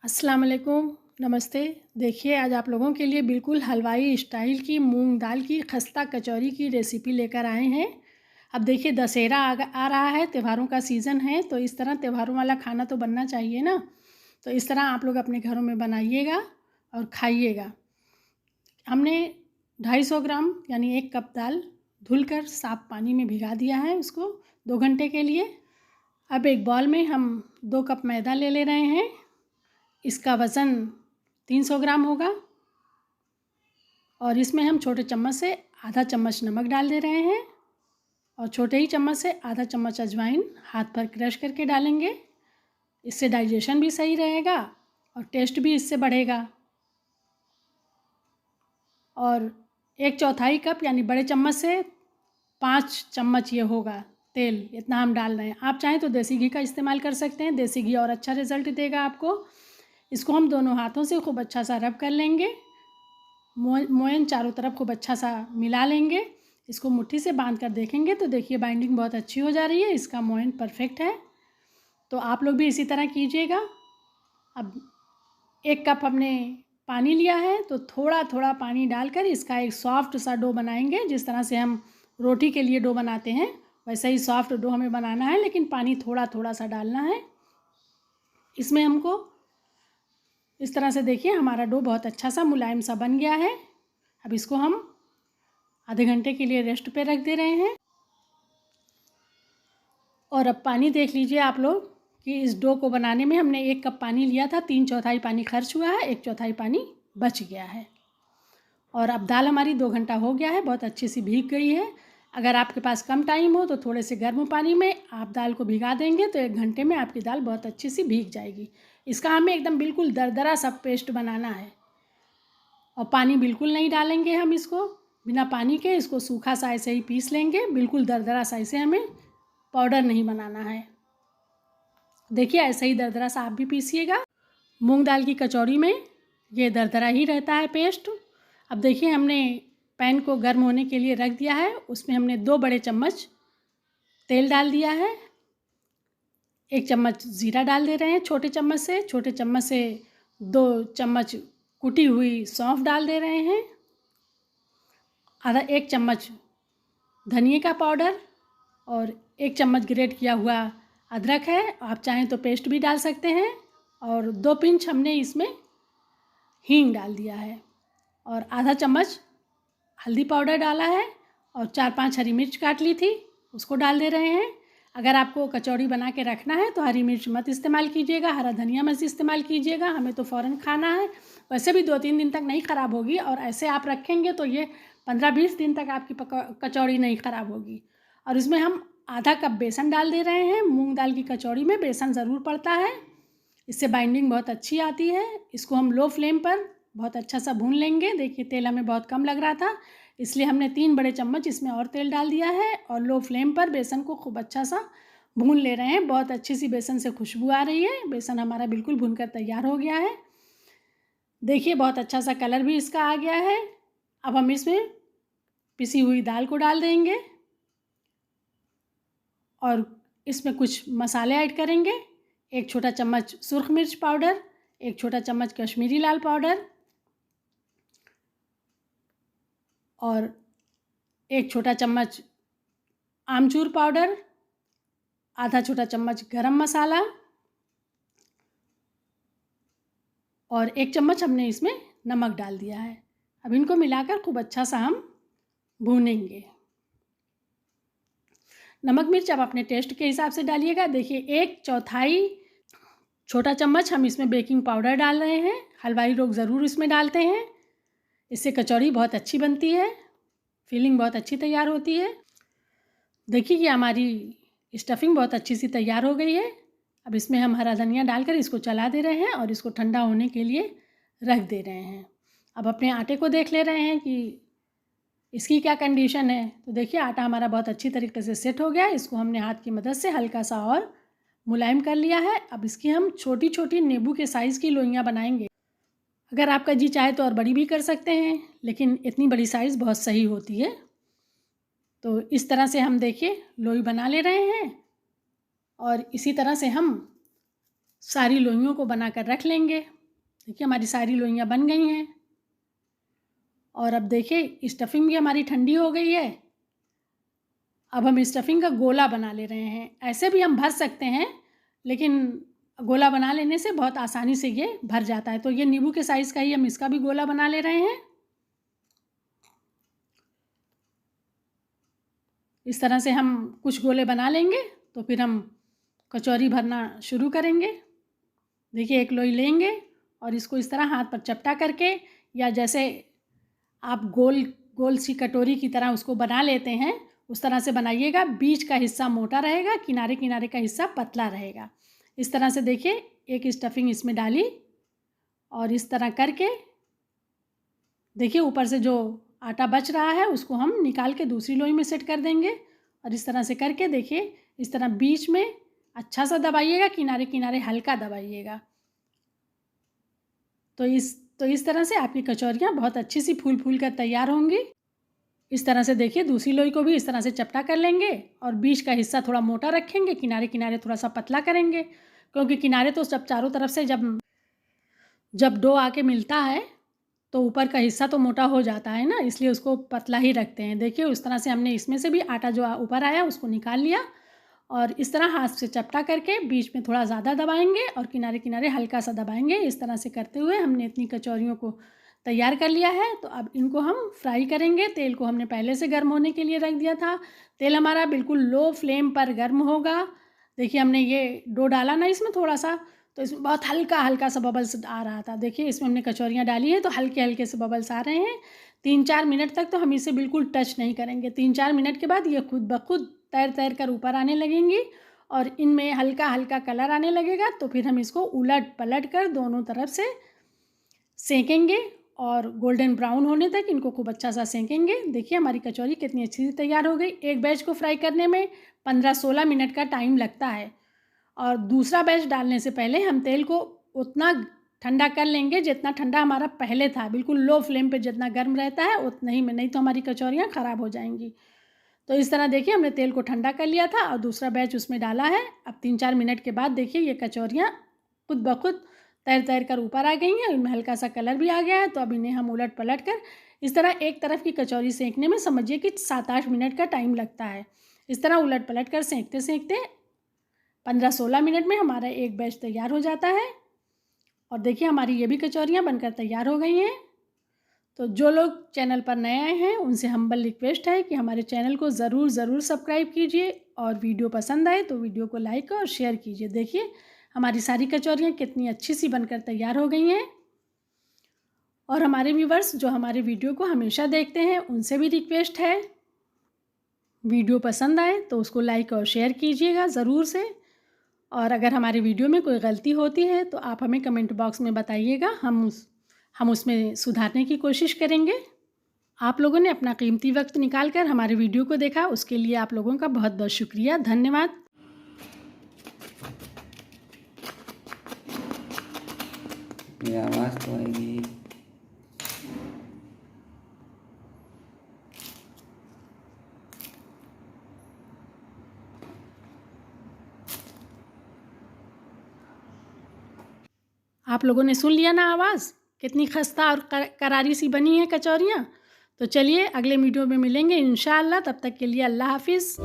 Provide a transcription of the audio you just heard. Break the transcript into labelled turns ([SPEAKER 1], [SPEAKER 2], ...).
[SPEAKER 1] अस्सलाम वालेकुम, नमस्ते। देखिए आज आप लोगों के लिए बिल्कुल हलवाई स्टाइल की मूंग दाल की खस्ता कचौरी की रेसिपी लेकर आए हैं। अब देखिए दशहरा आ रहा है, त्योहारों का सीज़न है, तो इस तरह त्योहारों वाला खाना तो बनना चाहिए ना। तो इस तरह आप लोग अपने घरों में बनाइएगा और खाइएगा। हमने 250 ग्राम यानी 1 कप दाल धुलकर साफ़ पानी में भिगा दिया है उसको 2 घंटे के लिए। अब एक बॉल में हम 2 कप मैदा ले रहे हैं। इसका वज़न 300 ग्राम होगा और इसमें हम छोटे चम्मच से आधा चम्मच नमक डाल दे रहे हैं और छोटे ही चम्मच से आधा चम्मच अजवाइन हाथ पर क्रश करके डालेंगे। इससे डाइजेशन भी सही रहेगा और टेस्ट भी इससे बढ़ेगा। और 1/4 कप यानी बड़े चम्मच से 5 चम्मच ये होगा तेल, इतना हम डाल रहे हैं। आप चाहें तो देसी घी का इस्तेमाल कर सकते हैं, देसी घी और अच्छा रिज़ल्ट देगा आपको। इसको हम दोनों हाथों से खूब अच्छा सा रब कर लेंगे। मोयन चारों तरफ खूब अच्छा सा मिला लेंगे। इसको मुट्ठी से बांध कर देखेंगे तो देखिए बाइंडिंग बहुत अच्छी हो जा रही है, इसका मोयन परफेक्ट है। तो आप लोग भी इसी तरह कीजिएगा। अब 1 कप हमने पानी लिया है तो थोड़ा थोड़ा पानी डालकर इसका एक सॉफ्ट सा डो बनाएंगे। जिस तरह से हम रोटी के लिए डो बनाते हैं वैसा ही सॉफ्ट डो हमें बनाना है, लेकिन पानी थोड़ा थोड़ा सा डालना है। इसमें हमको इस तरह से देखिए हमारा डो बहुत अच्छा सा मुलायम सा बन गया है। अब इसको हम आधे घंटे के लिए रेस्ट पे रख दे रहे हैं। और अब पानी देख लीजिए आप लोग कि इस डो को बनाने में हमने 1 कप पानी लिया था, 3/4 पानी खर्च हुआ है, 1/4 पानी बच गया है। और अब दाल हमारी 2 घंटा हो गया है, बहुत अच्छी सी भीग गई है। अगर आपके पास कम टाइम हो तो थोड़े से गर्म पानी में आप दाल को भिगा देंगे तो 1 घंटे में आपकी दाल बहुत अच्छी सी भीग जाएगी। इसका हमें एकदम बिल्कुल दरदरा सा पेस्ट बनाना है और पानी बिल्कुल नहीं डालेंगे हम इसको। बिना पानी के इसको सूखा सा ऐसे ही पीस लेंगे, बिल्कुल दरदरा सा। इसे हमें पाउडर नहीं बनाना है। देखिए ऐसे ही दरदरा सा आप भी पीसिएगा। मूंग दाल की कचौड़ी में ये दरदरा ही रहता है पेस्ट। अब देखिए हमने पैन को गर्म होने के लिए रख दिया है, उसमें हमने 2 बड़े चम्मच तेल डाल दिया है। 1 चम्मच ज़ीरा डाल दे रहे हैं छोटे चम्मच से। छोटे चम्मच से 2 चम्मच कुटी हुई सौंफ डाल दे रहे हैं। आधा 1 चम्मच धनिए का पाउडर और 1 चम्मच ग्रेट किया हुआ अदरक है, आप चाहें तो पेस्ट भी डाल सकते हैं। और 2 पिंच हमने इसमें हींग डाल दिया है और आधा चम्मच हल्दी पाउडर डाला है और 4-5 हरी मिर्च काट ली थी उसको डाल दे रहे हैं। अगर आपको कचौड़ी बना के रखना है तो हरी मिर्च मत इस्तेमाल कीजिएगा, हरा धनिया मत इस्तेमाल कीजिएगा, हमें तो फ़ौरन खाना है। वैसे भी 2-3 दिन तक नहीं ख़राब होगी और ऐसे आप रखेंगे तो ये 15-20 दिन तक आपकी कचौड़ी नहीं ख़राब होगी। और इसमें हम आधा कप बेसन डाल दे रहे हैं। मूंग दाल की कचौड़ी में बेसन ज़रूर पड़ता है, इससे बाइंडिंग बहुत अच्छी आती है। इसको हम लो फ्लेम पर बहुत अच्छा सा भून लेंगे। देखिए तेल हमें बहुत कम लग रहा था, इसलिए हमने 3 बड़े चम्मच इसमें और तेल डाल दिया है और लो फ्लेम पर बेसन को खूब अच्छा सा भून ले रहे हैं। बहुत अच्छी सी बेसन से खुशबू आ रही है। बेसन हमारा बिल्कुल भूनकर तैयार हो गया है। देखिए बहुत अच्छा सा कलर भी इसका आ गया है। अब हम इसमें पिसी हुई दाल को डाल देंगे और इसमें कुछ मसाले ऐड करेंगे। 1 छोटा चम्मच सुर्ख मिर्च पाउडर, 1 छोटा चम्मच कश्मीरी लाल पाउडर और 1 छोटा चम्मच आमचूर पाउडर, आधा छोटा चम्मच गरम मसाला और 1 चम्मच हमने इसमें नमक डाल दिया है। अब इनको मिलाकर खूब अच्छा सा हम भूनेंगे। नमक मिर्च आप अपने टेस्ट के हिसाब से डालिएगा। देखिए 1/4 छोटा चम्मच हम इसमें बेकिंग पाउडर डाल रहे हैं। हलवाई लोग ज़रूर इसमें डालते हैं, इससे कचौड़ी बहुत अच्छी बनती है, फीलिंग बहुत अच्छी तैयार होती है। देखिए कि हमारी स्टफिंग बहुत अच्छी सी तैयार हो गई है। अब इसमें हम हरा धनिया डालकर इसको चला दे रहे हैं और इसको ठंडा होने के लिए रख दे रहे हैं। अब अपने आटे को देख ले रहे हैं कि इसकी क्या कंडीशन है। तो देखिए आटा हमारा बहुत अच्छी तरीके से सेट हो गया है। इसको हमने हाथ की मदद से हल्का सा और मुलायम कर लिया है। अब इसकी हम छोटी छोटी नींबू के साइज़ की लोइयाँ बनाएंगे। अगर आपका जी चाहे तो और बड़ी भी कर सकते हैं, लेकिन इतनी बड़ी साइज़ बहुत सही होती है। तो इस तरह से हम देखिए लोई बना ले रहे हैं और इसी तरह से हम सारी लोइयों को बनाकर रख लेंगे। देखिए हमारी सारी लोइयाँ बन गई हैं। और अब देखिए स्टफिंग भी हमारी ठंडी हो गई है। अब हम स्टफिंग का गोला बना ले रहे हैं। ऐसे भी हम भर सकते हैं, लेकिन गोला बना लेने से बहुत आसानी से ये भर जाता है। तो ये नींबू के साइज़ का ही हम इसका भी गोला बना ले रहे हैं। इस तरह से हम कुछ गोले बना लेंगे तो फिर हम कचौरी भरना शुरू करेंगे। देखिए एक लोई लेंगे और इसको इस तरह हाथ पर चपटा करके, या जैसे आप गोल गोल सी कटोरी की तरह उसको बना लेते हैं, उस तरह से बनाइएगा। बीच का हिस्सा मोटा रहेगा, किनारे किनारे का हिस्सा पतला रहेगा। इस तरह से देखिए एक स्टफिंग इसमें डाली और इस तरह करके देखिए ऊपर से जो आटा बच रहा है उसको हम निकाल के दूसरी लोई में सेट कर देंगे। और इस तरह से करके देखिए इस तरह बीच में अच्छा सा दबाइएगा, किनारे किनारे हल्का दबाइएगा। तो इस तरह से आपकी कचौरियाँ बहुत अच्छी सी फूल फूल कर तैयार होंगी। इस तरह से देखिए दूसरी लोई को भी इस तरह से चपटा कर लेंगे और बीच का हिस्सा थोड़ा मोटा रखेंगे, किनारे किनारे थोड़ा सा पतला करेंगे, क्योंकि किनारे तो सब चारों तरफ से जब डो आके मिलता है तो ऊपर का हिस्सा तो मोटा हो जाता है ना, इसलिए उसको पतला ही रखते हैं। देखिए उस तरह से हमने इसमें से भी आटा जो ऊपर आया उसको निकाल लिया और इस तरह हाथ से चपटा करके बीच में थोड़ा ज़्यादा दबाएंगे और किनारे किनारे हल्का सा दबाएंगे। इस तरह से करते हुए हमने इतनी कचौरियों को तैयार कर लिया है। तो अब इनको हम फ्राई करेंगे। तेल को हमने पहले से गर्म होने के लिए रख दिया था। तेल हमारा बिल्कुल लो फ्लेम पर गर्म होगा। देखिए हमने ये डो डाला ना इसमें थोड़ा सा, तो इसमें बहुत हल्का हल्का सा बबल्स आ रहा था। देखिए इसमें हमने कचौरियाँ डाली हैं तो हल्के हल्के से बबल्स आ रहे हैं। 3-4 मिनट तक तो हम इसे बिल्कुल टच नहीं करेंगे। 3-4 मिनट के बाद ये खुद ब खुद तैर तैर कर ऊपर आने लगेंगी और इनमें हल्का हल्का कलर आने लगेगा। तो फिर हम इसको उलट पलट कर दोनों तरफ से सेकेंगे और गोल्डन ब्राउन होने तक इनको खूब अच्छा सा सेकेंगे। देखिए हमारी कचौरी कितनी अच्छी सी तैयार हो गई। एक बैच को फ्राई करने में 15-16 मिनट का टाइम लगता है और दूसरा बैच डालने से पहले हम तेल को उतना ठंडा कर लेंगे जितना ठंडा हमारा पहले था। बिल्कुल लो फ्लेम पे जितना गर्म रहता है उतना ही में, नहीं तो हमारी कचौरियाँ ख़राब हो जाएंगी। तो इस तरह देखिए हमने तेल को ठंडा कर लिया था और दूसरा बैच उसमें डाला है। अब 3-4 मिनट के बाद देखिए ये कचौरियाँ खुद ब खुद तैर तैर कर ऊपर आ गई हैं। इनमें हल्का सा कलर भी आ गया है। तो अब इन्हें हम उलट पलट कर इस तरह एक तरफ की कचौरी सेंकने में समझिए कि 7-8 मिनट का टाइम लगता है। इस तरह उलट पलट कर सेंकते सेंकते 15-16 मिनट में हमारा एक बैच तैयार हो जाता है। और देखिए हमारी ये भी कचौरियाँ बनकर तैयार हो गई हैं। तो जो लोग चैनल पर नए आए हैं उनसे हम्बल रिक्वेस्ट है कि हमारे चैनल को ज़रूर सब्सक्राइब कीजिए और वीडियो पसंद आए तो वीडियो को लाइक और शेयर कीजिए। देखिए हमारी सारी कचौरियाँ कितनी अच्छी सी बनकर तैयार हो गई हैं। और हमारे व्यूवर्स जो हमारे वीडियो को हमेशा देखते हैं उनसे भी रिक्वेस्ट है, वीडियो पसंद आए तो उसको लाइक और शेयर कीजिएगा ज़रूर से। और अगर हमारे वीडियो में कोई गलती होती है तो आप हमें कमेंट बॉक्स में बताइएगा, हम उसमें सुधारने की कोशिश करेंगे। आप लोगों ने अपना कीमती वक्त निकाल कर हमारे वीडियो को देखा, उसके लिए आप लोगों का बहुत बहुत शुक्रिया, धन्यवाद।
[SPEAKER 2] ये आवाज़ तो आएगी।
[SPEAKER 1] आप लोगों ने सुन लिया ना आवाज़, कितनी खस्ता और करारी सी बनी है कचौरियाँ। तो चलिए अगले वीडियो में मिलेंगे इंशाअल्लाह, तब तक के लिए अल्लाह हाफिज़।